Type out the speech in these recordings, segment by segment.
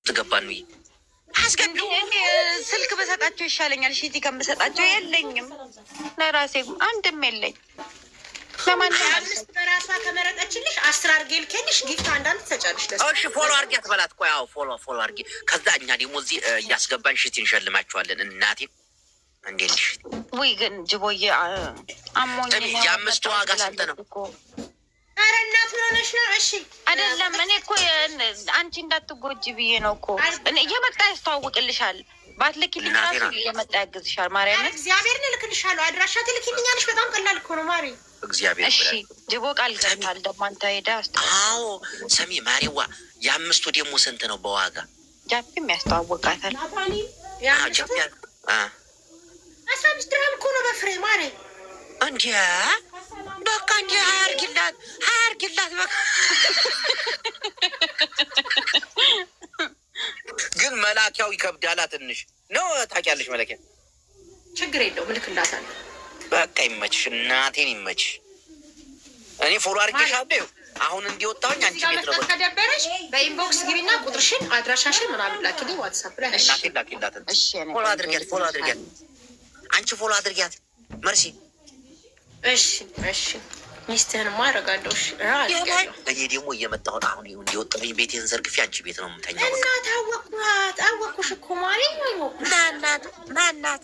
ትገባን ነው አስገቢ ስልክ በሰጣቸው ይሻለኛል። ሺቲ ከምሰጣቸው የለኝም ለራሴ አንድም የለኝ። ለማንኛውም በራሷ ከመረጠችልሽ 10 አድርጌ ልኬልሽ ጊፍት አንዳንድ ትሰጫለሽ። እሺ ፎሎ አድርጊያት በላት። ቆይ አዎ ፎሎ አድርጊ። ከዛ እኛ ደግሞ እዚህ እያስገባን ሺቲ እንሸልማቸዋለን። እናቴ እንዴት ነሽ? ወይ ግን ጅቦዬ አሞኝ የአምስቱ ዋጋ ስንት ነው? ኧረ እናት ምን ሆነሽ ነው? እሺ አይደለም እኔ እኮ አንቺ እንዳትጎጂ ብዬ ነው እኮ እየመጣ ያስተዋውቅልሻል። ባትልኪልኝ ራሱ እየመጣ ያግዝሻል። ማርያም እግዚአብሔርን እልክልሻለሁ። አድራሻ ትልኪልኛለሽ። በጣም ቀላል እኮ ነው ማሪ። እግዚአብሔር እሺ ጅቦ ቃል ገብቷል። ደግሞ አንተ ሄዳ አዎ ሰሚ ማሪዋ የአምስቱ ደግሞ ስንት ነው በዋጋ? ጃፒም ያስተዋውቃታል። ጃፒ 15 ድርሃም እኮ ነው በፍሬ ማሪ። እንዴ በቃ እንዴ አያርግላት በቃ ግን መላኪያው ይከብዳላ ትንሽ ነው ታውቂያለሽ። መለኪያ ችግር የለውም እልክላታለሁ። በቃ ይመችሽ፣ እናቴን ይመችሽ። እኔ ፎሎ አድርጌሻለሁ። አሁን እንዲወጣሁኝ አንቺ ቤት ነው። ከደበረሽ በኢንቦክስ ግቢና ቁጥርሽን አድራሻሽን ምናምን ላኪልኝ ዋትስአፕ ላይ። እሺ ላኪላት። ፎሎ አድርጊያት አንቺ ፎሎ አድርጊያት መርሲ። እሺ ሚስትህንማ አደርጋለሁ። እሺ እኔ ደግሞ እየመጣሁ አሁን እንዲወጣሁኝ ቤቴን ዘርግፌ አንቺ ቤት ነው የምተኛው። እናት አወኩሽ እኮ ማለት ነው። ማናት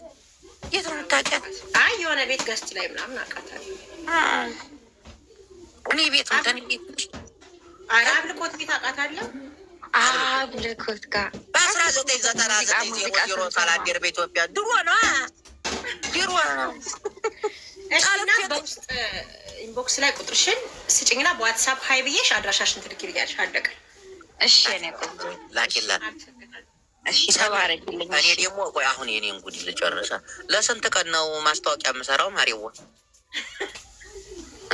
የት ነው የምታውቂያት? አይ የሆነ ቤት ገስት ላይ ምናምን አውቃታለሁ። እኔ ቤት ነው ተን ቤት አብልኮት ቤት አውቃታለሁ። አብልኮት ጋር በ1999 ዜሮ ሳላደር በኢትዮጵያ ድሮ ነው። እሺና በውስጥ ኢንቦክስ ላይ ቁጥርሽን ስጭኝና በዋትሳፕ ሀይ ብዬሽ አድራሻሽን ትልኪልኛለሽ። አለቀ። እሺ እኔ ላኪላት። እሺ ተባረክልኝ። እኔ ደግሞ ቆይ አሁን የኔን ጉድ ልጨርሳ። ለስንት ቀን ነው ማስታወቂያ የምሰራው ማሪዋ?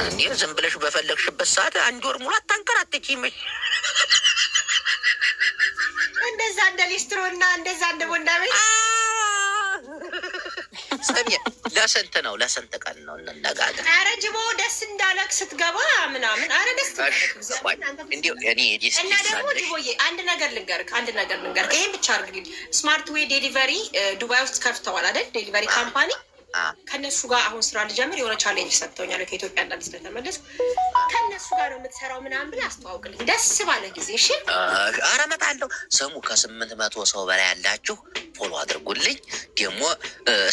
እንዴ ዝም ብለሽ በፈለግሽበት ሰዓት 1 ወር ሙሉ አታንከራተችኝ። እንደዛ እንደ ሊስትሮ እና እንደዛ እንደ ቦንዳ ቤት ሰሚያ ለስንት ቀን ነው እንነጋገር። ኧረ ጅቦ ደስ እንዳለክ ስትገባ ምናምን። ኧረ ደስ እና ደግሞ ጅቦዬ አንድ ነገር ልንገርክ። ይሄን ብቻ አድርግልኝ። ስማርት ዌይ ዴሊቨሪ ዱባይ ውስጥ ከፍተዋል አይደል? ዴሊቨሪ ካምፓኒ ከነሱ ጋር አሁን ስራ ልጀምር የሆነ ቻሌንጅ ሰጥተውኛል። ከኢትዮጵያ እንዳንድ ስለተመለስኩ ከነሱ ጋር ነው የምትሰራው ምናምን ብለህ አስተዋውቅልኝ ደስ ባለ ጊዜ። እሺ ኧረ እመጣለሁ። ስሙ ከ800 ሰው በላይ ያላችሁ ፎሎ አድርጉልኝ። ደግሞ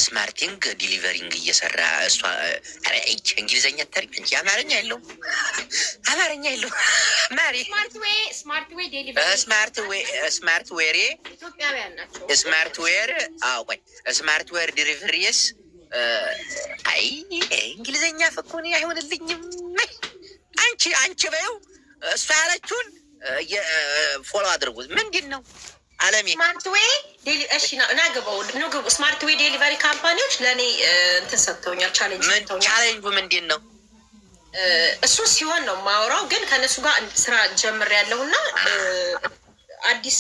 ስማርቲንግ ዲሊቨሪንግ እየሰራ እሷ እንግሊዝኛ ተሪ እንጂ አማርኛ የለውም ማሪ። ስማርት ዌር ኢትዮጵያውያን ናቸው። ስማርት ዌር ዲሊቨሪስ አይ እንግሊዝኛ ፍኩን አይሆንልኝም። አንቺ በይው እሷ ያለችውን ፎሎ አድርጉት። ምንድን ነው አለሜ ስማርት ዌይ እሺ ናገባው ንግቡ። ስማርት ዌይ ዴሊቨሪ ካምፓኒዎች ለእኔ እንትን ሰጥተውኛል፣ ቻሌንጅ ሰጥተውኛል። ቻሌንጁ ምንድን ነው? እሱ ሲሆን ነው ማውራው። ግን ከእነሱ ጋር ስራ ጀምር ያለውና አዲስ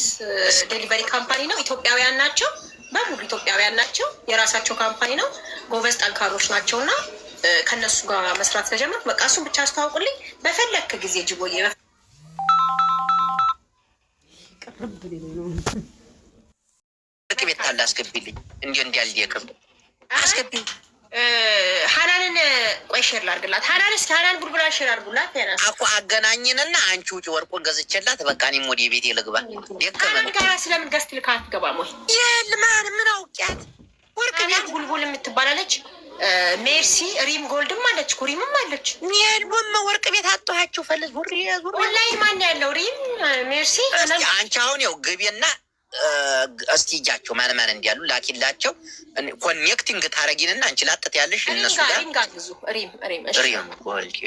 ዴሊቨሪ ካምፓኒ ነው። ኢትዮጵያውያን ናቸው፣ በሙሉ ኢትዮጵያውያን ናቸው። የራሳቸው ካምፓኒ ነው። ጎበዝ ጠንካሮች ናቸው። እና ከእነሱ ጋር መስራት ተጀምር። በቃ እሱን ብቻ አስተዋውቁልኝ በፈለክ ጊዜ ጅቦዬ። ቤት አለ አስገቢልኝ። እንዲያልዲየክም አስገቢ። ሀናንን ቆይ ሼር ላድርግላት። ሀናን ጉርጉራ ሼር አድርጉላት። አኮ አገናኝንና አንቺ ውጭ ወርቁን ገዝቼላት በቃ እኔም ወደ ቤቴ ልግባ። ሀናን ጋር ስለምን ገዝት ልካ አትገባም ወይ? የልማን ምን አውቂያት ወርቅ ቤት ቡልቡል የምትባላለች። ሜርሲ ሪም ጎልድም አለች፣ ኩሪምም አለች። የልቦም ወርቅ ቤት አጥቷቸው ፈልዝ ላይ ማን ያለው ሪም ሜርሲ። አንቺ አሁን ያው ግቢና እስቲ እጃቸው ማን እንዲያሉ ላኪላቸው። ኮኔክቲንግ ታረጊንና አንቺ ላጥት ያለሽ እነሱ ጋር ሪም ወልሽ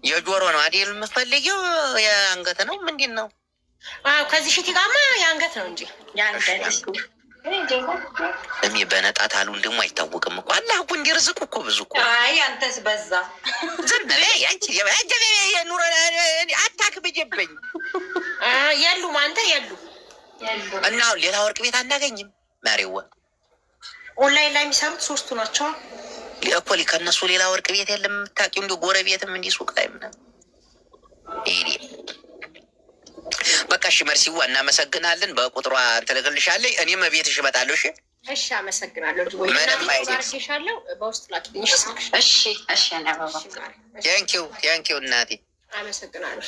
የጆሮ ነው አይደል የምፈልጊው? የአንገት ነው ምንድን ነው? ከዚህ ሽቲ ጋማ የአንገት ነው እንጂ እሚ በነጣት አሉን ደግሞ አይታወቅም እኮ አላህ እኮ እንዲርዝቁ እኮ ብዙ እኮ። አይ አንተስ በዛ ዝም ብለህ ያንቺ የኑሮ አታክብጀበኝ። የሉም አንተ የሉ እና ሌላ ወርቅ ቤት አናገኝም። ማሬዋ ኦንላይን ላይ የሚሰሩት 3ቱ ናቸው እኮ። ከእነሱ ሌላ ወርቅ ቤት የለም የምታውቂው? እንዲ ጎረቤትም እንዲ ሱቅ ላይ ምናምን በቃ እሺ፣ መርሲዋ እናመሰግናለን። በቁጥሯ ትልክልሻለች። እኔም ቤትሽ እመጣለሁ። እሺ እሺ፣ አመሰግናለሁ። ባርጌሻለሁ። በውስጥ ላኪልኝ። እሺ እሺ። ቴንኪው እናቴ አመሰግናለሁ።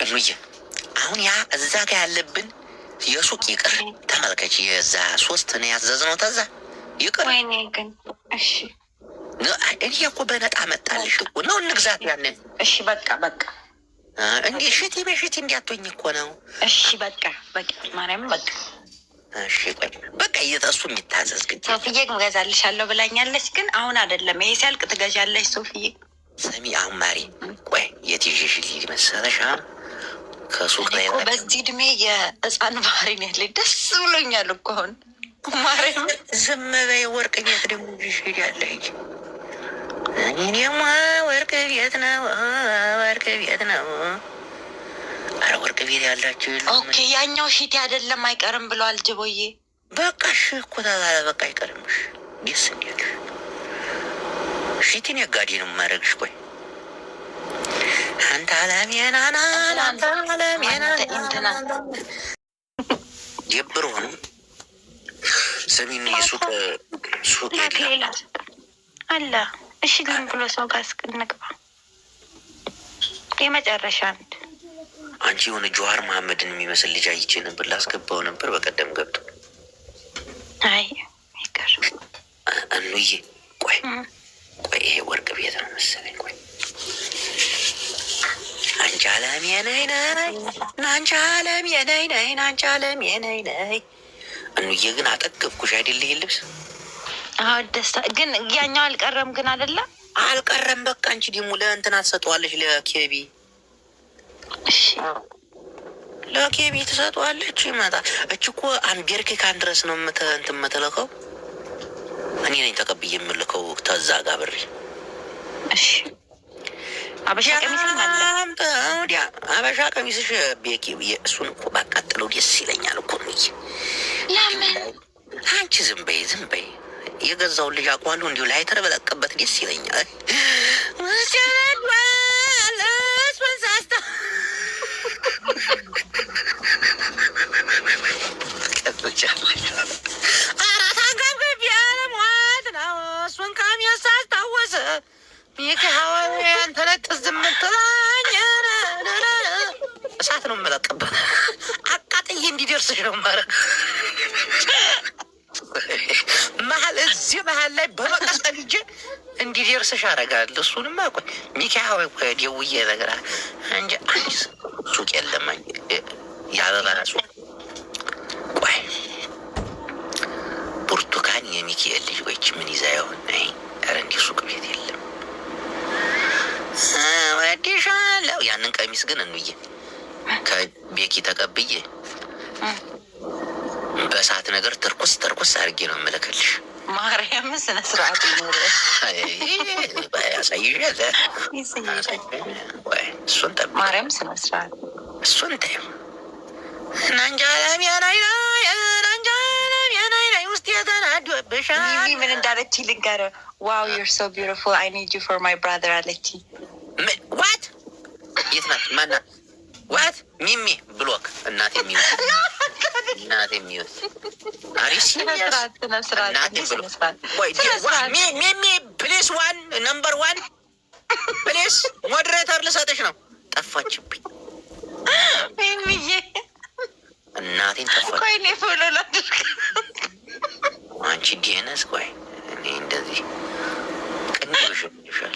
እኑዬ አሁን ያ እዛ ጋር ያለብን የሱቅ ይቅር፣ ተመልከች። የዛ 3 ነው ያዘዝነው። ተዛ ይቅር። ወይኔ ግን እሺ፣ እኔ እኮ በነጣ መጣልሽ እኮ ነው እንግዛት ያንን። እሺ በቃ እንዲህ ሽቲ በሽቲ እንዲያቶኝ እኮ ነው። እሺ በቃ ማርያም በቃ እሺ ቆይ በቃ እየጠሱ የሚታዘዝ ግን ሶፍዬ እገዛልሻለሁ ብላኛለች። ግን አሁን አይደለም፣ ይሄ ሲያልቅ ትገዣለች ሶፍዬ። ሰሚ አሁን ማሪ ቆይ የት ይዤሽ ልሂድ መሰለሽ? ከሱቅ ላይ በዚህ እድሜ የህፃን ባህሪ ነው ያለኝ። ደስ ብሎኛል እኮ አሁን ማርያም። ዝም በይ ወርቅ ቤት ደግሞ ይዤሽ ሄዳለች። እኔማ ወርቅ ቤት ነው አረ ወርቅ ቤት ያላችሁ ኦኬ። ያኛው ሺቲ አይደለም አይቀርም ብለዋል ጅቦዬ። በቃ እሺ እኮ ተባለ። በቃ አይቀርምሽ። ደስ እንዲያለሽ ሺቲን የጋዴ ነው የማደርግሽ። ቆይ አንተ አለሜናና አንተ አለሜናና ጀብር ሆኑ ሰሚን የሱቅ ሌላ አለ። እሺ ግን ብሎ ሰው ጋር እስክንግባ የመጨረሻ አንቺ የሆነ ጆሀር መሀመድን የሚመስል ልጅ አይቼ ነበር። ላስገባው ነበር በቀደም ገብቶ። አይ ይቀር እኑዬ ቆይ ይሄ ወርቅ ቤት ነው መሰለኝ። ቆይ አንቺ አለም የነይነይ ናንቺ አለም የነይነይ ናንቺ አለም የነይነይ። እኑዬ ግን አጠገብኩሽ አይደል? ይሄ ልብስ አዎ ደስታ ግን ያኛው አልቀረም። ግን አይደለም አልቀረም። በቃ አንቺ ደግሞ ለእንትና ትሰጠዋለች ለኬቢ። እሺ ለኬቢ ትሰጠዋለች። ይመጣል። እች እኮ አሜሪካን ድረስ ነው እንትን የምትልከው። እኔ ነኝ ተቀብዬ የምልከው ተዛ ጋር ብሬ። እሺ አበሻ ቀሚስ አለ። አበሻ ቀሚስሽ ቤኪ እሱን እኮ ባቃጥለው ደስ ይለኛል እኮ ነው። ለምን አንቺ ዝም በይ። የገዛውን ልጅ አውቀዋለሁ። እንዲሁ ላይ ተረበለቀበት ደስ ይለኛል። አራት አንገብገብ ያለሟት ነው። እሱን ካሚያስ አስታወሰ ሚካዋያን ተለጥዝ ምትላኝ እሳት ነው የምለቅበት። አቃጥዬ እንዲደርስሽ ነው ማረግ እዚህ መሀል ላይ በመቀጠል እጅ እንዲደርስሽ አደርጋለሁ። እሱንማ ቆይ ሚካዋ ደውዬ ነገር እንጂ አንቺ ሱቅ የለም ያበባ ሱቅ። ቆይ ብርቱካን የሚካኤል ልጅ ወይች ምን ይዛ ይሆን? ኧረ እንዲህ ሱቅ ቤት የለም። ወዲሻለሁ። ያንን ቀሚስ ግን እንዬ ከቤኪ ተቀብዬ በሰዓት ነገር ትርኩስ አድርጌ ነው የምልክልሽ። ማርያም ስነ ስርዓት ይኖር ያሳይሻል። እሱን ጠብቅ። ማርያም ስነ ስርዓት እሱን ተይው። ናንጃለሚያናይ ውስጥ የተናዶብሻል። ምን እንዳለች ልንገር። ዋው ዩር ሶ ቢዩቲፉል አይ ኒድ ዩ ፎር ማይ ብራዘር አለች። ዋት የት ናት? ማናት? ዋት ሚሚ ብሎክ እናቴ የሚወት ሚሚ ፕሊስ ዋን ነምበር ዋን ፕሊስ ሞዴሬተር ልሰጥሽ ነው። ጠፋችብኝ ሚሚዬ እናቴን ጠፋች። ቆይ እኔ ፎሎ ላድርግ። አንቺ ዲኤንኤስ ቆይ እኔ እንደዚህ ቅንብሽሻል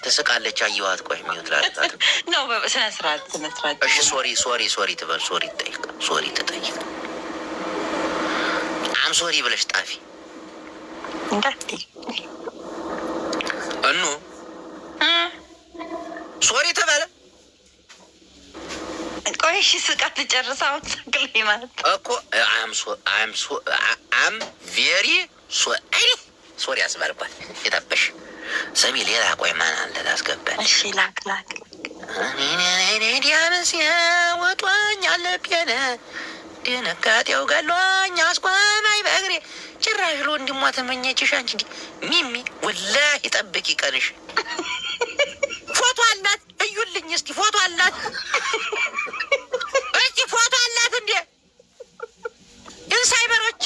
ትስቃለች። አየዋት። ቆይ ሚዩት ላድርጋት ነው በስነ ስርዓት እሺ ሶሪ ትበል። ሶሪ ትጠይቅ። አም ሶሪ ብለሽ ጣፊ እኑ ሶሪ ተባለ። ቆይ እሺ ስቃት ልጨርስ። አሁን ሳቅልኝ ማለት እኮ አም ቬሪ ሶሪ ያስባልባል። የጠበሽ ሰሚ ሌላ ቆይ ማን አለ ላስገባል። እሺ ላክ ዲያንስ ያወጧኝ አለብየነ ድንጋጤው ገሎኝ አስቆማኝ በእግሬ ጭራሽ ለወንድሟ ተመኘችሽ። አንቺ ሚሚ ወላሂ ጠብቂ ቀንሽ ፎቶ አላት? እዩልኝ እስቲ ፎቶ አላት? እስቲ ፎቶ አላት እንዴ? ኢንሳይበሮች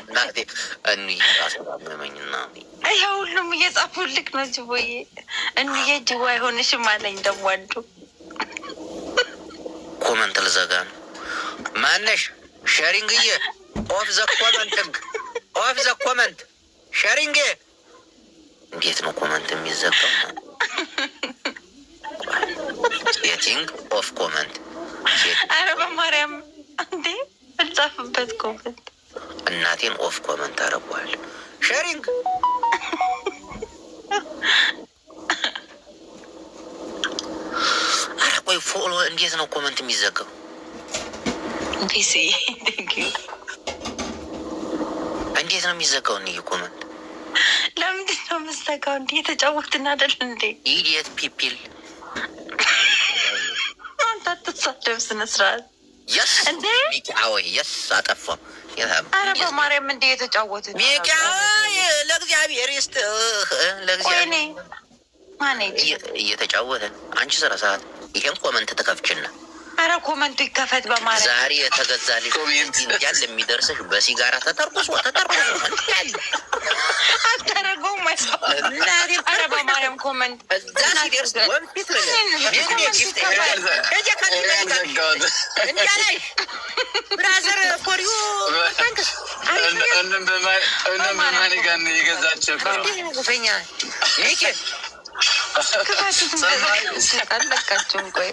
እናቴ እንይ አስራመመኝና ይሄ ሁሉም እየጻፉልክ ነው። ጅቦዬ እንዬ ጅቦ አይሆንሽም አለኝ። ደግሞ አንዱ ኮመንት ልዘጋ ነው። ማነሽ ሸሪንግዬ? ኦፍ ዘ ኮመንት ኦፍ ዘ ኮመንት ሸሪንግ። እንዴት ነው ኮመንት የሚዘጋው? ሴቲንግ ኦፍ ኮመንት። አረ በማርያም እንዴ አልጻፍበት ኮመንት። እናቴን ኦፍ ኮመንት አረጓል። ሸሪንግ አረ ቆይ ፎሎ እንዴት ነው ኮመንት የሚዘጋው? ፒሲ እንዴት ነው የሚዘጋው? እንይ ኮመንት ለምንድን ነው የምትዘጋው? እንዴ የተጫወትን አይደል እንዴ? ኢዲየት ፒፕል አንተ አትሳደብ ስነ ስርዓት የስ እንዴ ሚቃወይ የስ አጠፋ። አረ በማርያም እንዴ የተጫወትን ሚቃወይ ለእግዚአብሔር ይስጥ ለእግዚአብሔር ማኔጅ እየተጫወተ አንቺ ስራ ሰዓት ይሄን ኮመንት ተከፍችና አረ ኮመንቱ ይከፈት በማርያም። ዛሬ የተገዛልሽ ያለ የሚደርስሽ በሲጋራ ተጠርቁሶ ያለ አታረገው ማይሰው። አረ በማርያም ኮመንት እዛ ሲደርስ ወንፊት ብራዘር ፎር ዩ ታንክስ በማን ጋር የገዛቸው ጉፈኛ ሚኬ አለቃቸውን ቆይ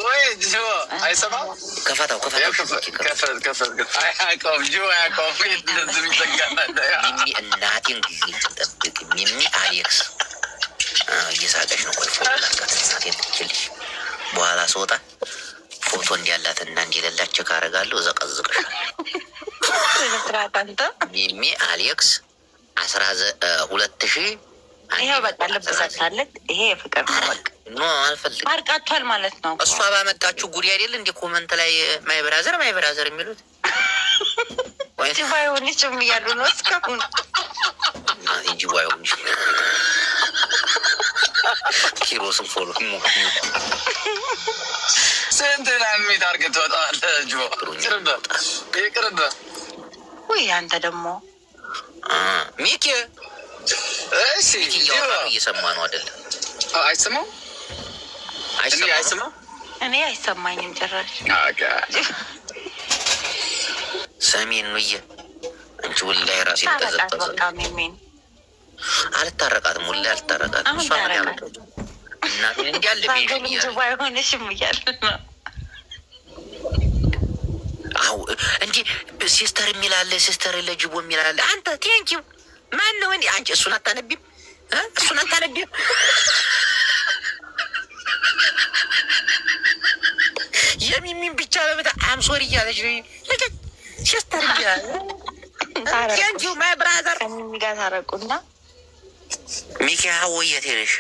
ወይ ጆ አይሰማም። ከፈታው እናቴን ጊዜ ትጠብቅ። ሚሚ አሌክስ እየሳቀች ነው። ቆይ ፎቶ ላርጋት እናቴን ትችልሽ። በኋላ ስወጣ ፎቶ እንዲያላት እና እንዲሌላቸው ካረጋለሁ ዘቀዝቅሻል። ሚሚ አሌክስ 2000 ይሄው በቃ ልብሳታለት። ይሄ የፍቅር ነው በቃ ኖ አልፈልግም። አርቃቷል ማለት ነው። እሷ ባመጣችሁ ጉድ አይደል እንደ ኮመንት ላይ ማይ ብራዘር የሚሉት ወይ ጅባ ይሆንችም እያሉ ነው እስካሁን። ጅባ ይሆንች ኪሮስን ፎሎ ስንትናን ሚት አርገህ ትወጣለህ። ጆ ይቅርብ። ውይ አንተ ደግሞ ሚኪ እሺ እየሰማ ነው አይደለም? አይሰማም። እኔ አይሰማኝም ጭራሽ። ሰሜን ነው አንቺ ወላሂ ራሴ ተዘጠዘ። በቃ ሚሚን አልታረቃትም፣ ወላሂ አልታረቃትም። እሷ ምን ያመጣው እና እንዲያለ ቢሆን ባይሆንሽም እያለ ነው። አው እንዴ ሲስተር የሚላለ ሲስተር ለጅቦ የሚላለ አንተ ቴንኪው ማን ነው እንዴ? አንቺ እሱን አታነቢም? እሱን አታነቢም? የሚሚን ብቻ በመታ አምሶሪ እያለች ነው ልጅ ሲስተር እያለ ቴንኪው ማይ ብራዘር ከሚሚ ጋር ታረቁና ሚኪያ ወየት ሄደሽ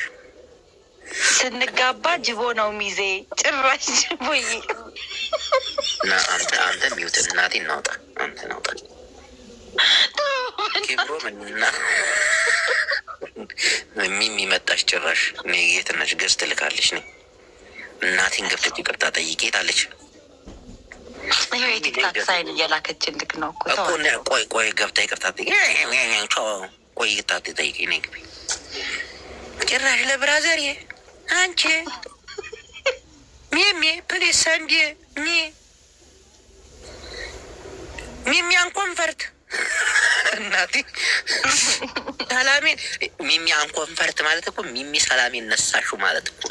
ስንጋባ ጅቦ ነው ሚዜ ጭራሽ ጅቦዬ እና አንተ ሚውት እናቴ እናውጣ አንተ ናውጣ ኬብሮምና ሚሚ መጣች። ጭራሽ እኔ የት ነሽ ገዝት ልካለች ነ እናቴን ገብተች ይቅርታ ጠይቄታለች። ይኸው የቲክታክ ሳይን እየላከችልክ ነው እኮ ቆይ ገብታ ይቅርታ ቆይ ይቅርታ ጠይቄ ነ ግቢ ጭራሽ ለብራዘር አንቺ ሚሚ ፕሊስ ሰንዴ ሚሚያን ኮንፈርት እናቴ ሰላሜን ሚሚያን ኮንፈርት ማለት እኮ ሚሚ ሰላሜን ነሳሹ ማለት እኮ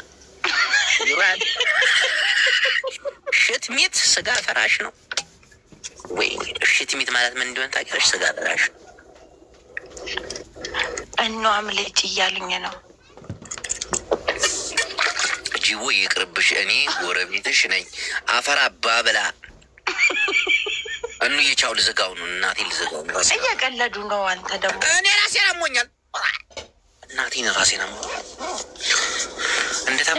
ሽትሚት ስጋ ፈራሽ ነው ወይ? ሽትሚት ማለት ምን እንደሆነ ታውቂያለሽ? ስጋ ፈራሽ እኗም ልጅ እያሉኝ ነው። ጅቦ ይቅርብሽ፣ እኔ ጎረቤትሽ ነኝ። አፈር አባ ብላ እኑ የቻው ልዘጋው ነው እናቴ ልዘጋው ነው። እየቀለዱ ነው። አንተ ደግሞ እኔ ራሴን አሞኛል። እናቴን ራሴን አሞኛል።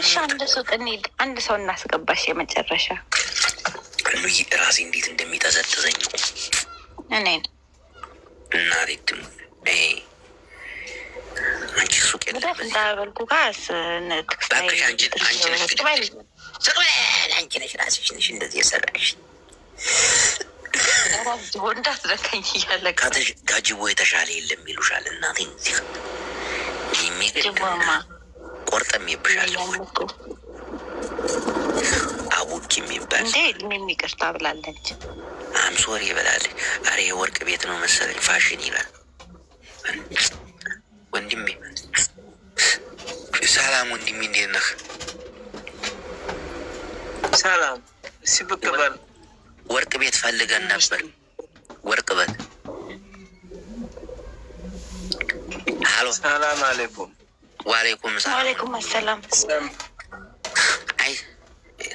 እሺ አንድ ሰው እንሂድ፣ አንድ ሰው እናስገባሽ። የመጨረሻ እኑ ራሴ እንዴት እንደሚጠዘጥዘኝ እኔን እናቴ አንቺ ሱቅ የለም እንዳበልኩ ካስ እባክሽ። አንቺ ነሽ ራስሽ ነሽ እንደዚህ የሰራሽ። እንዳትረከኝ እያለ ከጅቦ የተሻለ የለም ይሉሻል እናቴ። ጅቦማ ቆርጠም ይብሻለሁ አቡኪ የሚባል እንዴ የሚቅርታ ብላለች። አምሶሪ ይበላለች። አሬ የወርቅ ቤት ነው መሰለኝ ፋሽን ይላል ወንድሜ። ሰላም ወንድሜ፣ እንዴት ነህ? ሰላም ሲብቅበል ወርቅ ቤት ፈልገን ነበር። ወርቅ ቤት። አሎ ሰላም አለይኩም። ዋሌኩም ሰላም። ዋሌኩም አሰላም። አይ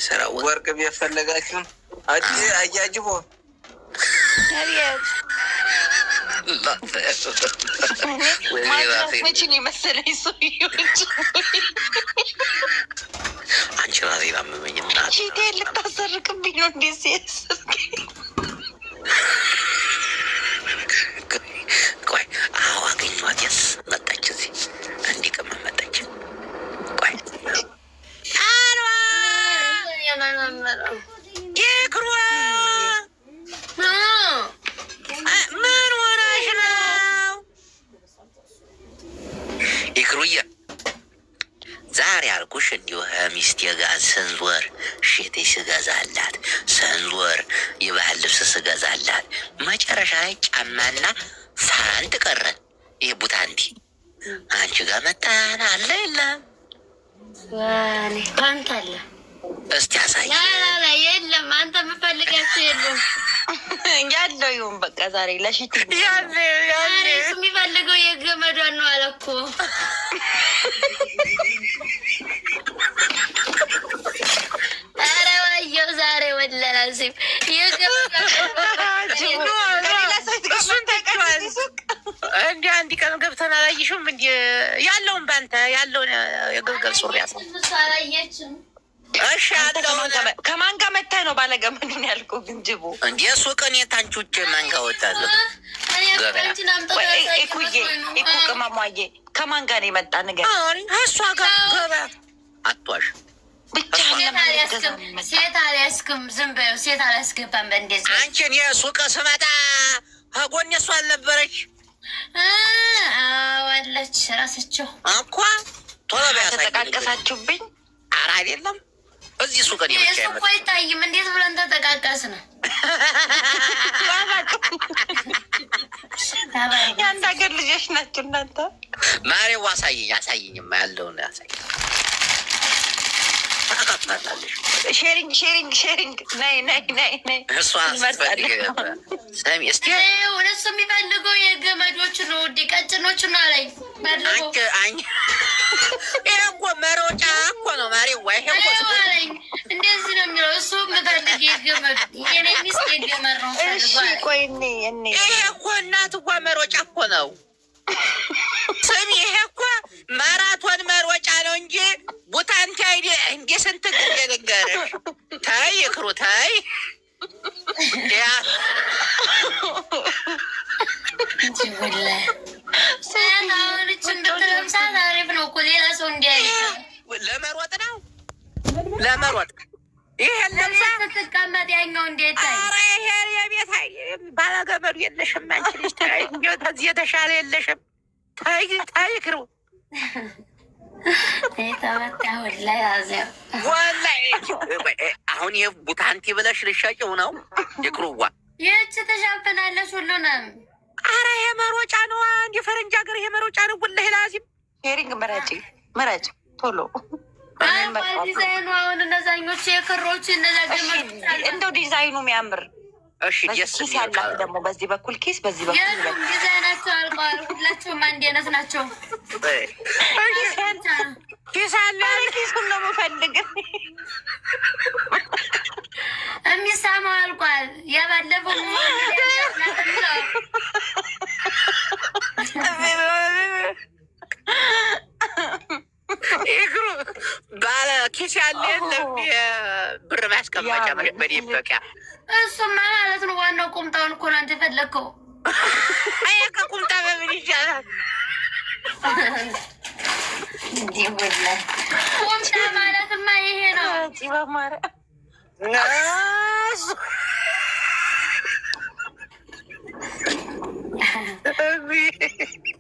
ሰራው ወርቅ ቤት ፈለጋችሁ? አያጅቦ መችን የመሰለኝ ሰውዬዎች አንቺ ራሴ ላመመኝ እና ሺቴ ልታሰርቅብኝ ነው እንዴ? ቆይ አዎ አገኘኋት። የስ መጣች፣ እዚህ አንድ ቀን መጣች። ቆይ ይክሩ ምን ሆነሽ ነው? ይክሩዬ ዛሬ አልኩሽ እንዲሁ ሚስቴ ጋር ስንዞር ሽቴ ስገዛላት፣ ስንዞር የባህል ልብስ ስገዛላት፣ መጨረሻ ላይ ጫማና ፋንት ቀረን። ይህ ቡታንቲ አንቺ ጋር መጣን አለ የለም? ፓንት አለ። እስቲ ያሳይ። የለም አንተ የምፈልጋቸው የለም ያለው ይሁን በቃ ዛሬ ለሽት እሱ የሚፈልገው የገመዷን ነው አለ እኮ። ኧረ ወየው ዛሬ ወለላሲም እንዲ አንድ ቀን ገብተን አላየሽም? እንዲ ያለውን በአንተ ያለውን የግልገል ሱሪ ያሳ አላየችም። እሺ ከማን ጋር መታህ ነው ባለገመዱን ያልኩህ? ግን ጅቡ እንዲ ሱቅን የታንቺ ውጭ ማን ጋር ወጣለሁ? ኢኩ ቅመሟዬ ከማን ጋር የመጣ ነገር እሷ ጋር ገበያ አቷሽ ብቻ ሴት አልያዝክም። ዝም በይው። ሴት አላስገባም። በእንደዚህ አንቺን የሱቅ ስመጣ ከጎኔ እሷ አልነበረች? አለች ራሳቸው እኮ ቶሎ ተጠቃቀሳችሁብኝ። ኧረ አይደለም እዚህ ሱቅን እሱ እኮ አይታይም። እንዴት ብለን ተጠቃቀስ ነው? የአንድ ሀገር ልጆች ናቸው እናንተ። ማሬው አሳይኝማ ያለውን አሳይ። ታቃጥላለሽ። ሼሪንግ ነይ እሷ ስትፈልግ ሰሚ እስቲ እሱ የሚፈልገው የገመዶች ነው። ቀጭኖቹ ነው ላይ ይሄ እኮ መሮጫ እኮ ነው ማሬዋ። ይሄ እኮ እንደዚህ ነው የሚለው እሱ የምፈልግ የገመድ የኔ ሚስት የገመድ ነው። ቆይ ይሄ እኮ እናትዋ መሮጫ እኮ ነው። ስሚ ይሄ እኮ ማራቶን መሮጫ ነው እንጂ ቡታንቲ አይደ እንደ ስንት ጊዜ ልንገርሽ። ታይ ይክሩ ታይ ያ ሰያታዎችን ብትለምሳት አሪፍ ነው እኮ ሌላ ሰው እንዲያይ። ለመሮጥ ነው ለመሮጥ ይሄ ለምሳ ስትቀመጥ ያኛው እንዴት ታይ? ኧረ ይሄ የቤት ባለገመዱ የለሽም አንቺ ልጅ ታይ። እንዲያው ከዚህ የተሻለ የለሽም። ታይ ይክሩ ወላሂ አሁን ይህ ቡታንቲ ብለሽ ልሻጭው ነው ይክሩዋ። ይህች ተሻፍናለች ሁሉንም። አረ ይሄ መሮጫ ነው። አንድ የፈረንጅ ሀገር ይሄ መሮጫ ነው። ወላሂ ላዚም ሼሪንግ መራጭ ቶሎ ዲዛይኑ አሁን እነዛኞቹ የክሮች እነዛ ገመድ እንደው ዲዛይኑ የሚያምር እሺ። ኪስ ያላት ደግሞ በዚህ በኩል ኪስ በዚህ በኩል የሉም። ዲዛይናቸው አልቀዋል። ሁላቸውም አንድ አይነት ናቸው። ኪስ አለ። ኪሱን ነው የምፈልግ። የሚሳማው አልቋል። የባለፈው ይክሩ ባለ ኪስ ያለ የለም። ብር ማስቀመጫ በደበቂያ እሱማ ማለት ነው። ዋናው ቁምጣውን እኮ ነው አንተ የፈለግከው። አይ ከቁምጣ በምን ይሻላል? ቁምጣ ማለትማ ይሄ ነው።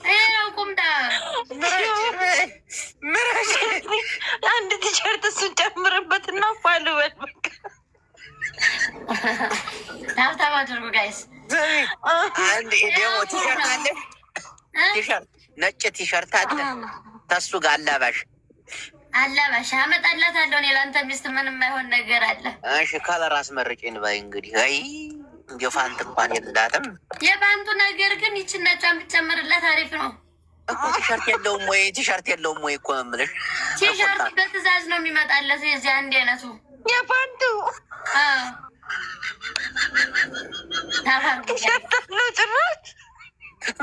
ይሄ ነው ቁምጣ። አንድ ቲሸርት እሱን ጨምርበትና ፋልበል በቃ ታብታብ አድርጉ ጋይስ። አንድ ደግሞ ቲሸርት አለ፣ ነጭ ቲሸርት አለ ተሱ ጋር አላባሽ አመጣላታለሁ እኔ ለአንተ ሚስት ምንም አይሆን ነገር አለ። እሺ ከለር አስመርጭን ባይ እንግዲህ አይ የፋንት እንኳን የላትም። የባንቱ ነገር ግን ይችን ነጯን ብትጨምርላት አሪፍ ነው እኮ። ቲሸርት የለውም ወይ? ቲሸርት የለውም ወይ እኮ ነው የምልሽ። ቲሸርት በትእዛዝ ነው የሚመጣለት የዚህ አንድ አይነቱ የባንቱ ቲሸርት ነው ጭራሽ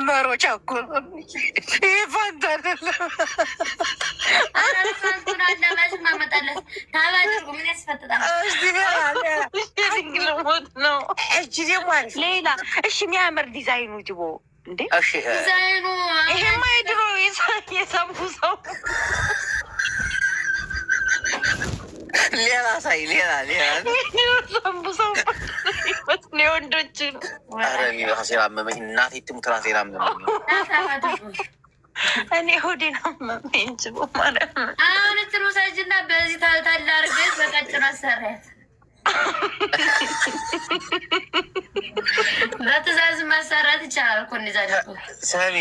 መሮጫ እኮ ይህ ፋንት አይደለም። ባንቱን አላባሽ ማመጣለት ታባ አድርጉ። ምን ያስፈጥጣል? ሞት ነው ሌላ። እሺ የሚያምር ዲዛይኑ ጅቦ እንዴ! ዲዛይኑ ይሄማ የድሮ የሰንፉ ሰው ሌላ ሳይ ሌላ ሰንፉ ሰው የወንዶች ነው። ኧረ እኔ ራሴን አመመኝ። እናቴ ትሙት ራሴን አመመኝ። እኔ ሆዴን አመመኝ ጅቦ ማለት ነው። አሁን እንትኑ ሳጅና በዚህ ታልታላ አድርገሽ በቀጭኑ አሰሪያት። በትእዛዝ ማሰራት ይቻላል እኮ እንደዛ ደግሞ። ሰሚ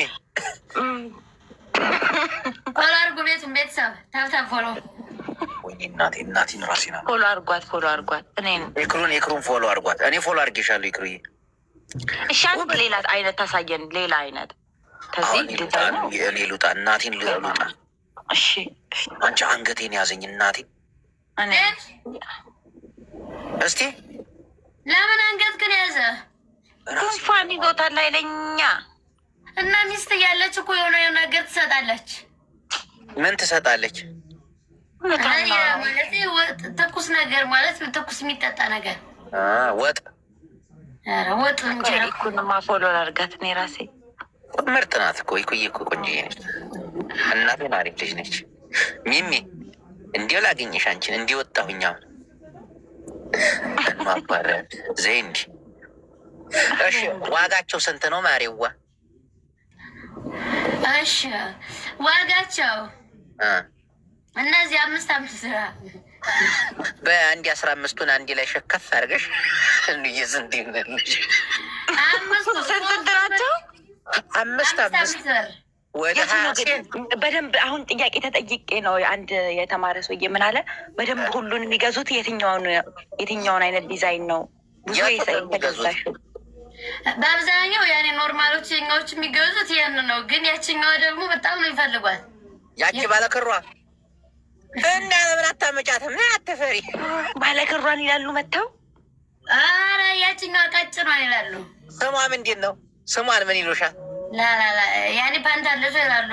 ፎሎ አድርጉ። ቤቱን ቤተሰብ ታብታብ ፎሎ። ወይ እናቴን ራሴን አመመኝ። ፎሎ አድርጓት። እኔን የክሩን ፎሎ አድርጓት። እኔ ፎሎ አድርጌሻለሁ ይክሩዬ። እሺ አንድ ሌላ አይነት ታሳየን። ሌላ አይነት ከዚህ እኔ ልውጣ፣ እናቴን ልውጣ። እሺ አንቺ አንገቴን ያዘኝ እናቴ። እስቲ ለምን አንገት ግን ያዘ? ጉንፋን ይዞታል ኃይለኛ። እና ሚስት እያለች እኮ የሆነ ነገር ትሰጣለች። ምን ትሰጣለች? ማለት ትኩስ ነገር ማለት ትኩስ የሚጠጣ ነገር ወጥ ወጥ እንጀራ ኩንማ ፎሎ ላድርጋት። እኔ ራሴ ምርጥ ናት እኮ ይኩዬ እኮ ቆንጆዬ ነች። እናቴን አሪፍ ልጅ ነች። ሚሚ እንዲው ላገኘሽ አንቺን እንዲወጣሁኛ ማባረ ዘይንድ። እሺ ዋጋቸው ስንት ነው ማሬዋ? እሺ ዋጋቸው እነዚህ 5 ስራ በአንድ 15ቱን አንድ ላይ ሸከፍ አድርገሽ ስንት ይሆናለች? 5 ስንት ናቸው? 5 ወደ 20 በደንብ አሁን ጥያቄ ተጠይቄ ነው። አንድ የተማረ ሰውዬ ምን አለ፣ በደንብ ሁሉን የሚገዙት የትኛውን አይነት ዲዛይን ነው? ብዙ ተገዛሽ? በአብዛኛው ያኔ ኖርማሎች ኛዎች የሚገዙት ይህን ነው። ግን ያችኛዋ ደግሞ በጣም ነው ይፈልጓል። ያቺ ባለክሯ እና ለምን አታመጫትም? አትፈሪ። ባለክሯን ይላሉ መጥተው። ኧረ ያችኛዋ ቀጭኗን ይላሉ። ስሟ ምንድን ነው? ስሟን ምን ይሉሻል? ላላላ ያኔ ፓንታለሱ ይላሉ።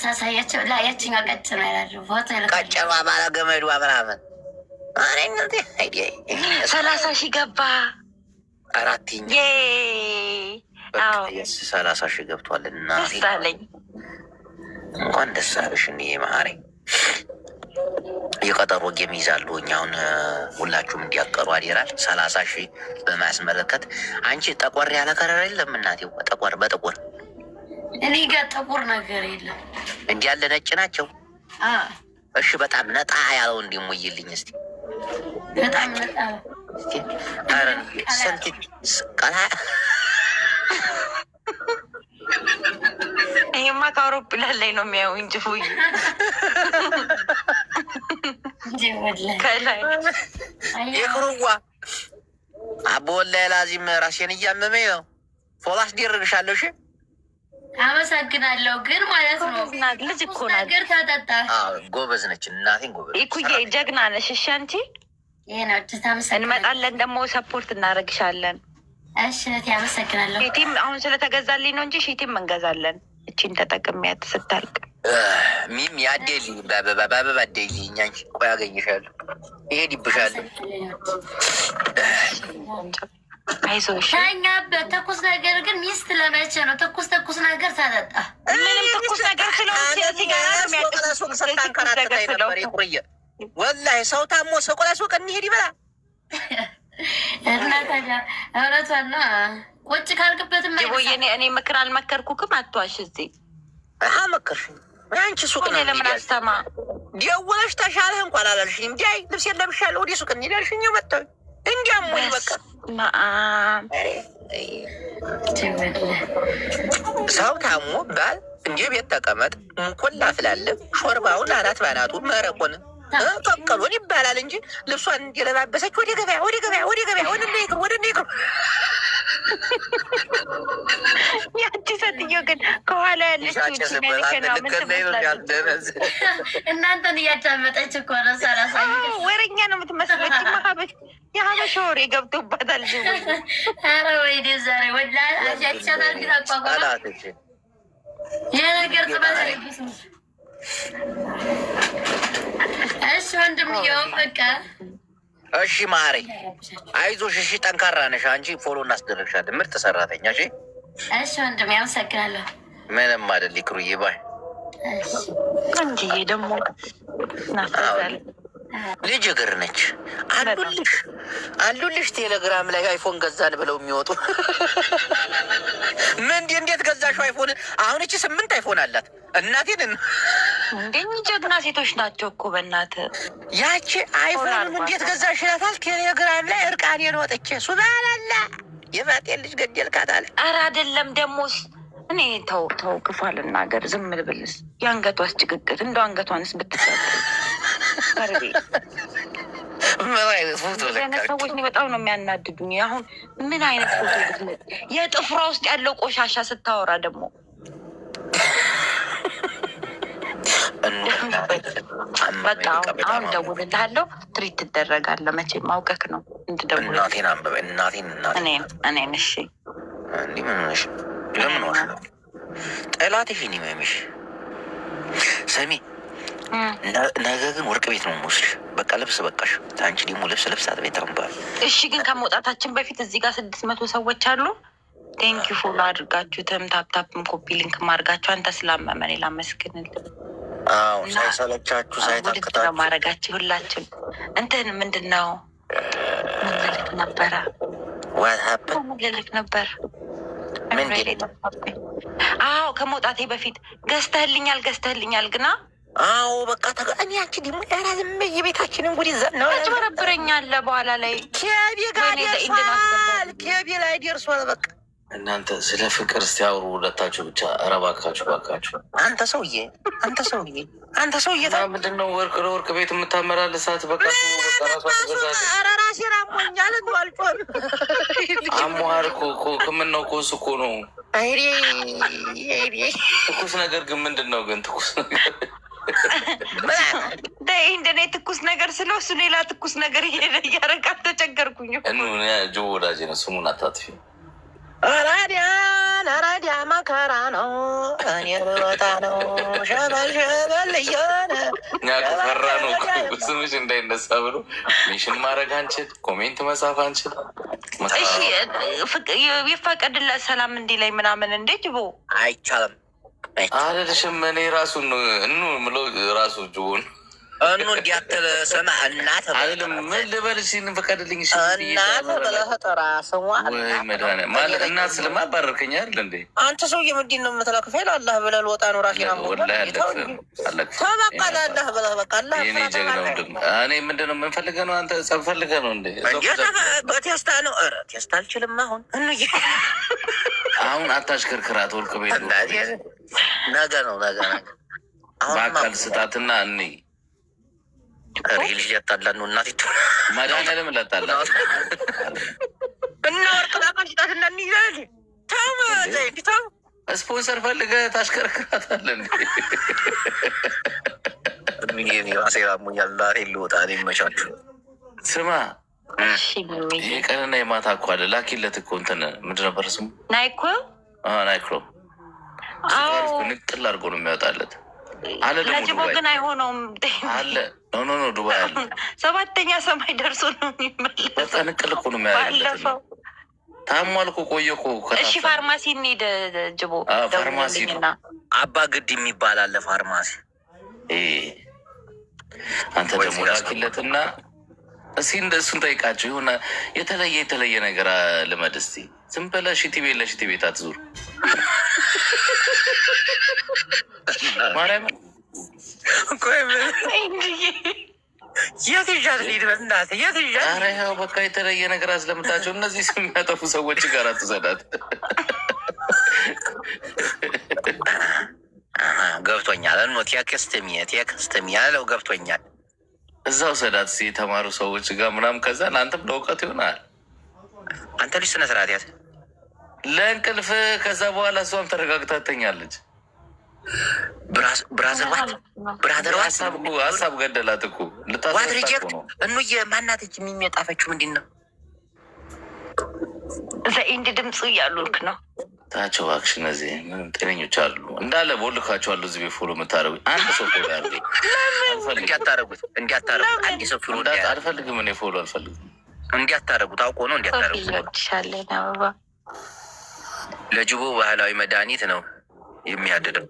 ሳሳያቸው ላ ያችኛዋ ቀጭኗ ይላሉ። ፎቶ ቀጭኗ ባለ ገመዷ ምናምን 30,000 ገባ። 4ኛ 30,000 ገብቷል። እና ደስ አለኝ። እንኳን ደስ አለሽ። እኔ ማሬ የቀጠሮ ጌም ይዛሉ። እኛውን ሁላችሁም እንዲያቀሩ አዴራል 30,000 በማስመለከት አንቺ ጠቆር ያለ ከረር የለም እናቴ? ጠቆር በጠቆር እኔ ጋር ጠቆር ነገር የለም። እንዲህ ያለ ነጭ ናቸው። እሺ በጣም ነጣ ያለው እንዲሙይልኝ እስቲ። በጣም ነጣ ስንት ቀላ ይሄማ ከአውሮፕላን ላይ ነው የሚያዩ እንጂ ፉይ ከላይ የክሩዋ አቦወላሂ ላዚም ራሴን እያመመኝ ነው። ፎሎ አስደርግሻለሁ። እሺ አመሰግናለሁ። ግን ማለት ነው ልጅ እኮ ናት። ነገር ታጠጣ ጎበዝ ነች እናቴን ጎበዝ ይኩዬ ጀግና ነሽ። እሺ አንቺ ይሄ እንመጣለን ደግሞ ሰፖርት እናደርግሻለን። እሺ ያመሰግናለሁ። ሺቲም አሁን ስለተገዛልኝ ነው እንጂ ሺቲም እንገዛለን። እቺን ተጠቅሚያት ስታልቅ ሚሚ አዴሊ በአበባ አዴሊ እኛንቺ ቆይ አገኝሻለሁ። ይሄድ ይብሻለሁ። አይዞሽ ተኛበት። ትኩስ ነገር ግን ሚስት ለመቼ ነው? ትኩስ ነገር ታጠጣ። ምንም ትኩስ ነገር ወላሂ ሰው ታሞ ሰቆላ ሱቅ እንሄድ ይበላ እና ታዲያ እውነቷን ነው። ቁጭ ካልክበትም እኔ ምክር አልመከርኩክም። አትዋሽ። እዚህ መከርሽኝ አንቺ ሱቅ እኔ ለምን አስተማ ደውለሽ ተሻለህ እንኳን አላልሽኝም። እንዲያይ ልብስ የለብሻለሁ ወደ ሱቅ እንሂድ አልሽኝ። መጣሁ እንዲያም ወይ በቃ ሰው ታሞ ባል እንደ ቤት ተቀመጥ ሙቆላ ፍላለ ሾርባውን አናት ባናቱ መረቁን ቀቀሉን ይባላል እንጂ ልብሷን እንደለባበሰች ወደ ገበያ ወደ ነይክሩ ያቺ ሴትዮ ግን ከኋላ ያለች እናንተን እያዳመጠች እኮ ነው። ወሬኛ ነው የምትመስለች። የሀበሻ ወሬ ገብቶባታል። ኧረ ወይኔ ዛሬ ወላ አሻቻታል ግን አቋቋማ የነገር ጥባት እሺ ወንድምዬው በቃ እሺ ማሬ አይዞሽ። እሺ ጠንካራ ነሽ አንቺ። ፎሎ እናስደረግሻለን። ምርጥ ሰራተኛ። እሺ እሺ ወንድም ያመሰግናለሁ። ምንም አይደል ይክሩዬ። ባይ እንጂ ደግሞ ልጅ እግር ነች። አሉልሽ ቴሌግራም ላይ አይፎን ገዛን ብለው የሚወጡ እንዴት ገዛሽው አይፎን? አሁን እቺ 8 አይፎን አላት። እናቴን እንደኝ ጀግና ሴቶች ናቸው እኮ በእናትህ። ያቺ አይፎን እንዴት ገዛሽ ይላታል ቴሌግራም ላይ። እርቃኔን ወጥቼ ሱባላላ የባጤን ልጅ ገደልካት አለ። ኧረ አይደለም ደሞስ እኔ ተው ክፉ አልናገር። ዝም ልብልስ የአንገቷስ ጭቅቅት እንደው አንገቷንስ ብትሰጥ ምን አይነት ፎቶ ሰዎች በጣም ነው የሚያናድዱኝ። አሁን ምን አይነት ፎቶ ብትለጥ የጥፍሯ ውስጥ ያለው ቆሻሻ ስታወራ ደግሞ በቃ አሁን ደውልልሃለሁ። ትሪት ትደረጋለህ። መቼም አውቀክ ነው እንድደውል። እናቴን አንበበ እኔን እሺ እንዲህ ምን ሆነሽ? ለምን ሆነ ጠላትሽን ይመምሽ። ሰሚ ነገ ግን ወርቅ ቤት ነው የምወስድሽ። በቃ ልብስ በቃሽ። አንቺ ደግሞ ልብስ አጥቤት ተንባል። እሺ ግን ከመውጣታችን በፊት እዚህ ጋር 600 ሰዎች አሉ። ቴንኪ ፎሎ አድርጋችሁትም ታፕታፕም ኮፒ ሊንክ ማድርጋችሁ አንተ ስላመመን ላመስግንል። አዎ ሳይሰለቻችሁ ሳይታክታችሁ ማድረጋችሁ ሁላችን እንትን ምንድን ነው ምንልክ ነበረ ምንልክ ነበር። አዎ ከመውጣቴ በፊት ገዝተህልኛል ግና አዎ በቃ እኔ አንቺ ደግሞ ያራዝም የቤታችንን ጉድ ነው ትበረብረኛለህ። በኋላ ላይ ኬቢ ላይ ደርሷል። በቃ እናንተ ስለ ፍቅር ሲያወሩ ሁለታችሁ ብቻ። ኧረ እባካችሁ አንተ ሰውዬ ምንድን ነው ወርቅ ለወርቅ ቤት የምታመላልሳት? በቃ ራሴን አሞኛል። አልጮህም አሞሃል እኮ ከምን ነው ኮስ እኮ ነው ትኩስ ነገር ግን ምንድን ነው ግን ትኩስ ነገር እንደኔ ትኩስ ነገር ስለው እሱ ሌላ ትኩስ ነገር እያረቃት ተቸገርኩኝ። ጆ ወዳጅ ነው ስሙን አታጥፊ። አራዲያ መከራ ነው። እኔ ብሎታ ነው ሸበል እየሆነ እኛ ከፈራ ነው ስምሽ እንዳይነሳ ብሎ ሜንሽን ማድረግ አንችል፣ ኮሜንት መጻፍ አንችል። ይፈቀድለት ሰላም እንዲህ ላይ ምናምን እንዴት ቦ አይቻልም አለልሽም። እኔ ራሱን ምሎ ራሱ ጅቦን እንዲያትል ስማ እናት አይደለም ምን ልበልሽ? ፍቀድልኝ እናት ብለህ ጥራ ስሟ ማለት እናት ስለማባረርከኝ አይደል እንዴ? አንተ ሰውዬ ምንድን ነው የምትለው? ክፌል አላህ ብለህ ልወጣ ነው ራሴን ተበቃላለህ ብለህ በቃ የኔ ጀግና ወንድም። እኔ ምንድን ነው የምንፈልገህ ነው? አንተ ጸብ ፈልገህ ነው እንዴ? በቴስታ ነው። ኧረ ቴስታ አልችልም አሁን አታሽከርክራት። ወርቅ ቤት ነገ ነው በአካል ስጣትና እኔ ልጅ ያጣላን ነው እናት መድኃኒዓለም ላጣላ እና ወርቅ በአካል ስጣት እና እንይዛል። ስፖንሰር ፈልገህ ታሽከርክራታለህ እንዴ? ራሴ ሙኛል ዛሬ ልወጣ ይመቻችሁ። ስማ የቀንና የማታ እኮ አለ። ላኪለት እኮ እንትን ምንድን ነበር ስሙ? ናይክሮ ንቅል አድርጎ ነው የሚያወጣለት አለ። ለጅቦ ግን አይሆነውም አለ ኖ ዱባይ አለ። 7ኛ ሰማይ ደርሶ ነው የሚመለሰው። በቃ ንቅል እኮ ነው የሚያደርግለት። ታሟል እኮ ቆየ እኮ። እሺ ፋርማሲ እንሂድ ጅቦ። ፋርማሲ አባ ግድ የሚባል አለ ፋርማሲ። አንተ ደግሞ ላኪለትና እስኪ እንደ እሱን ጠይቃቸው። የሆነ የተለየ ነገር ልመድ እስኪ። ዝም ብለህ ሽቲ ቤት ለሽቲ ቤት አትዙር። ማርያም የት ይዣት ልሂድ? በእናትህ የት ይዣት? ኧረ ይኸው በቃ የተለየ ነገር አስለምታቸው። እነዚህ ስም የሚያጠፉ ሰዎች ጋር አትውሰዳት። ገብቶኛል። እኖ ቴክስትሚ ያለው ገብቶኛል። እዛው ሰዳት የተማሩ ሰዎች ጋር ምናምን። ከዛ ለአንተም ለእውቀት ይሆናል። አንተ ልጅ ስነ ስርዓት ያዝ ለእንቅልፍ። ከዛ በኋላ እሷም ተረጋግታ ትተኛለች። ብራዘር ሀሳብ ገደላት እኮ ዋት ሪጀክት እኑዬ ማናተች የሚጣፈችው ምንድን ነው? ዘኢንድ ድምፁ እያሉልክ ነው ታቸው እባክሽ። እነዚህ ምንም ጤነኞች አሉ እንዳለ ቦልካቸዋለሁ። እዚህ ቤት ፎሎ የምታደርጉ አንድ ሰው ፎሎ ያርገ እንዲያታረጉት አንድ ሰው ፎሎ አልፈልግም። እኔ ፎሎ አልፈልግም። እንዲያታረጉት አውቆ ነው እንዲያታረጉት። ለጅቦ ባህላዊ መድኃኒት ነው የሚያድደው።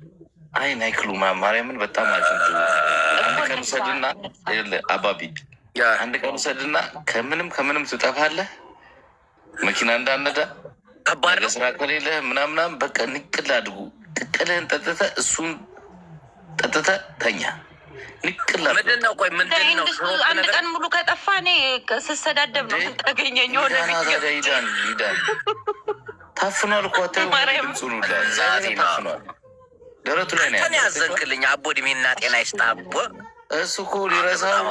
አይ ናይክሉ ማርያምን በጣም አሪፍ። አንድ ቀን ውሰድና አባቢ አንድ ቀን ውሰድና ከምንም ትጠፋለህ። መኪና እንዳነዳ ከባድ ነው። ስራ ከሌለ ምናምናም በቃ ንቅል አድርጉ። ቅቅልህን ጠጥተህ እሱን ጠጥተህ ተኛ። ንቅል ምንድን ነው? ቆይ ምንድን ነው? አንድ ቀን ሙሉ ከጠፋ እኔ ስሰዳደብ ነው ታገኘኝ። ሆነ ይዳን ታፍኗል እኮ ድምፁ ታፍኗል። ደረቱ ላይ ነው ያዘንክልኝ። አቦ እድሜና ጤና ይስጥ አቦ። እሱ እኮ ሊረሳው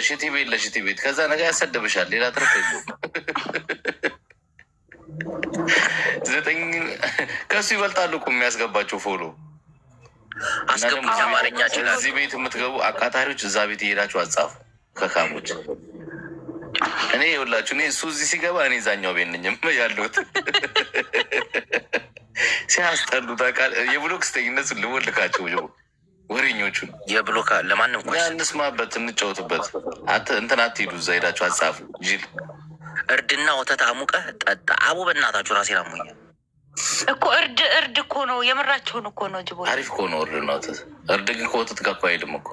ሽቲ ቤት ለሽቲ ቤት ከዛ ነገር ያሰደብሻል። ሌላ ትርፍ የለውም። 9 ከእሱ ይበልጣሉ እኮ የሚያስገባቸው ፎሎ። እዚህ ቤት የምትገቡ አቃታሪዎች እዛ ቤት እየሄዳችሁ አጻፉ ከካሞች። እኔ ይኸውላችሁ እሱ እዚህ ሲገባ እኔ እዛኛው ቤት ነኝም ያለሁት። ሲያስጠሉ ታውቃለህ። የብሎክ ስተኝ እነሱን ልወልካቸው ወሬኞቹን የብሎክ ለማንም እንስማበት፣ እንጫወትበት። እንትን አትሄዱ፣ እዛ ሄዳችሁ አጻፉ። ጅል እርድና ወተት አሙቀህ ጠጣ። አቡ በእናታችሁ ራሴን አሞኛል እኮ። እርድ እኮ ነው የምራቸውን እኮ ነው። ጅቦ አሪፍ እኮ ነው እርድ ነው ወተት። እርድ ግን ከወተት ጋር እኮ አይሄድም እኮ።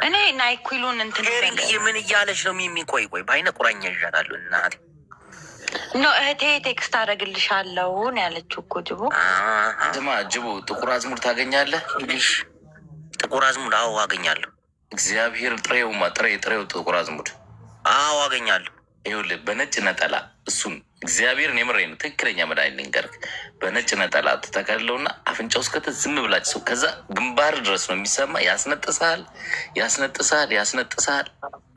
እኔ ናይኩሉን እንትን ምን እያለች ነው? የሚቆይ በአይነ ቁራኛ ይዣታሉ እናቴ ኖ እህቴ ቴክስት አደረግልሻለሁ ነው ያለችው እኮ ጅቦ። ስማ ጅቦ ጥቁር አዝሙድ ታገኛለህ? ጥቁር አዝሙድ? አዎ አገኛለሁ። እግዚአብሔር ጥሬው ጥቁር አዝሙድ አዎ አገኛለሁ። ይኸውልህ በነጭ ነጠላ እሱን እግዚአብሔርን የምሬን ነው። ትክክለኛ መድኃኒት ልንገርህ። በነጭ ነጠላ ትጠቀልለውና አፍንጫ ውስጥ ከተህ ዝም ብላችሁ ሰው ከዛ ግንባር ድረስ ነው የሚሰማ። ያስነጥሳል፣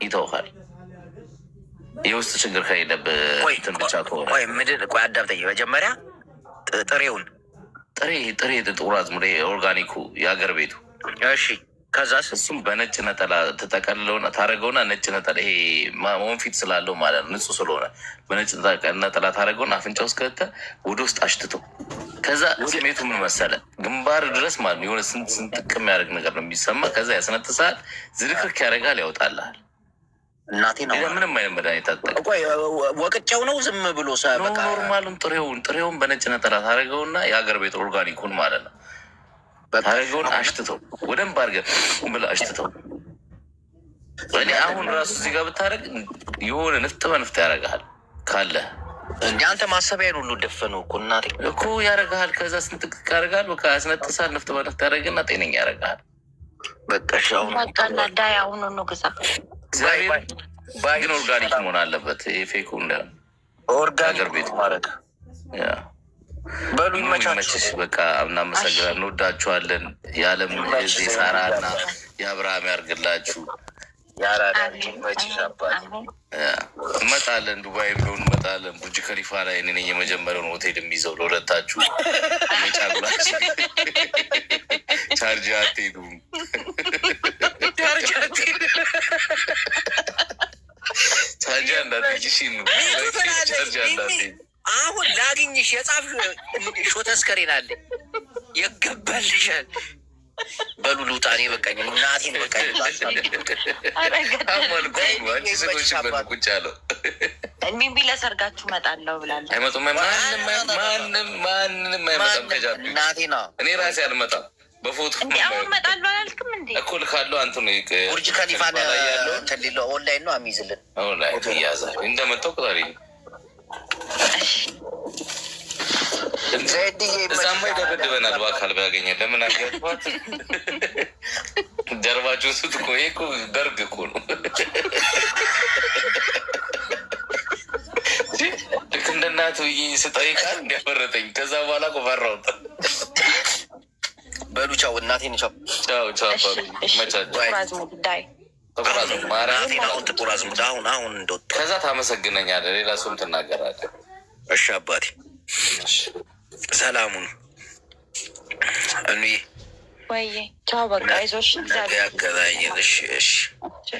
ይተውሃል። የውስጥ ችግር ከሌለብህ እንትን ብቻ ከሆነ ቆይ አዳምጠኝ። መጀመሪያ ጥሬውን ጥሬ ጥቁር አዝሙድ ኦርጋኒኩ የሀገር ቤቱ። እሺ ከዛስ? እሱም በነጭ ነጠላ ትጠቀልለውና ታደርገውና ነጭ ነጠላ ይሄ ወንፊት ስላለው ማለት ነው ንጹህ ስለሆነ በነጭ ነጠላ ታደርገውና አፍንጫ ውስጥ ከተህ ወደ ውስጥ አሽትተው። ከዛ ስሜቱ ምን መሰለህ? ግንባር ድረስ ማለት ነው የሆነ ስንጥቅ የሚያደርግ ነገር ነው የሚሰማ። ከዛ ያስነጥሳል፣ ዝርክርክ ያደርጋል፣ ያወጣልሃል። እናቴ ነው ምንም አይነት መድኃኒት አትጠቀም። ወቅጫው ነው ዝም ብሎ ኖርማሉን ጥሬውን በነጭ ነጠላ ታደርገውና የሀገር ቤት ኦርጋኒኩን ማለት ነው ታደርገውን አሽትተው፣ ወደንብ አድርገህ ብለህ አሽትተው። እኔ አሁን ራሱ እዚህ ጋር ብታደርግ የሆነ ንፍጥ በንፍጥ ያደርግሃል ካለ እንደ አንተ ማሰቢያን ሁሉ ደፈነው እኮ እናቴ እኮ ያደርግሃል። ከዛ ስንጥቅ ያደርጋል፣ በቃ ያስነጥሳል፣ ንፍጥ በንፍጥ ያደርግና ጤነኛ ያደርግሃል። በቃ ሻሁን ዳይ አሁኑ ነው ግዛ። እግዚአብሔር ግን ኦርጋኒክ መሆን አለበት። ፌኩ እንዳይሆን ኦርጋኒክ ቤት ማድረግ በሉ ይመቻችሽ። በቃ እናመሰግናለን፣ እንወዳችኋለን። የዓለም ጊዜ ሳራና የአብርሃም ያርግላችሁ። እንመጣለን፣ ዱባይ ብሎ እንመጣለን። ቡርጅ ከሊፋ ላይ እኔ ነኝ የመጀመሪያውን ሆቴል የሚይዘው ለሁለታችሁ። የጫጉላችሁ ቻርጅ አትሄዱም። ቻርጅ እንዳትሄጂ ነው ቻርጅ እንዳትሄጂ። አሁን ላግኝሽ የጻፍ ሾ ተስከሬን አለ የገባልሻል። በሉ ልውጣ። እኔ በቃኝ። እናቴን በቃኝ። ቁጭ ያለው ሚቢ ለሰርጋችሁ እመጣለሁ ብላለች። አይመጡም። ማንም አይመጣም። ከጃቢ እናቴ ነው። እኔ ራሴ አልመጣም። በፎቶ አሁን እመጣለሁ አላልክም እንዴ? እኩል ካለው አንተ ነው ቡርጅ ከሊፋን ተሌለ ኦንላይን ነው የሚይዝልን። ኦንላይን እያዛል እንደመጣው ቁጣሪ እዛማ ይደበድበናል። በአካል ባያገኘ ለምን አገባት ጀርባችሁን ስትቆ እኮ ደርግ እኮ ነው። ልክ እንደ እናቱ ስጠይቃል እንዲያፈረጠኝ ከዛ በኋላ እኮ ፈራሁት። በሉ ቻው፣ እናቴን ቻው። ቻው ቻው። መቻቸው ጥቁር አዝሙድ አሁን እንደወጣ ከዛ ታመሰግነኛለህ። ሌላ ሰውም ትናገራለህ። እሺ አባቴ ሰላሙን እንይ ወይ ቻው። በቃ አይዞሽ፣ እግዚአብሔር ያገናኘን። እሺ እሺ፣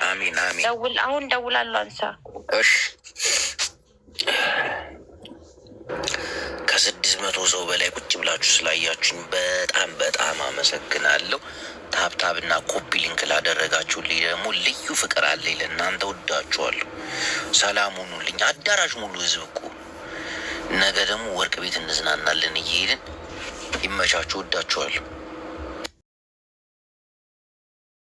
አሚን አሚን። አሁን ደውላለሁ፣ አንሳ። እሺ 600 ሰው በላይ ቁጭ ብላችሁ ስላያችሁኝ በጣም አመሰግናለሁ። ታብታብና ኮፒ ሊንክ ላደረጋችሁልኝ ደግሞ ልዩ ፍቅር አለኝ ለእናንተ። ወዳችኋለሁ። ሰላም ሁኑልኝ። አዳራሽ ሙሉ ህዝብ እኮ። ነገ ደግሞ ወርቅ ቤት እንዝናናለን እየሄድን። ይመቻችሁ። ወዳችኋለሁ።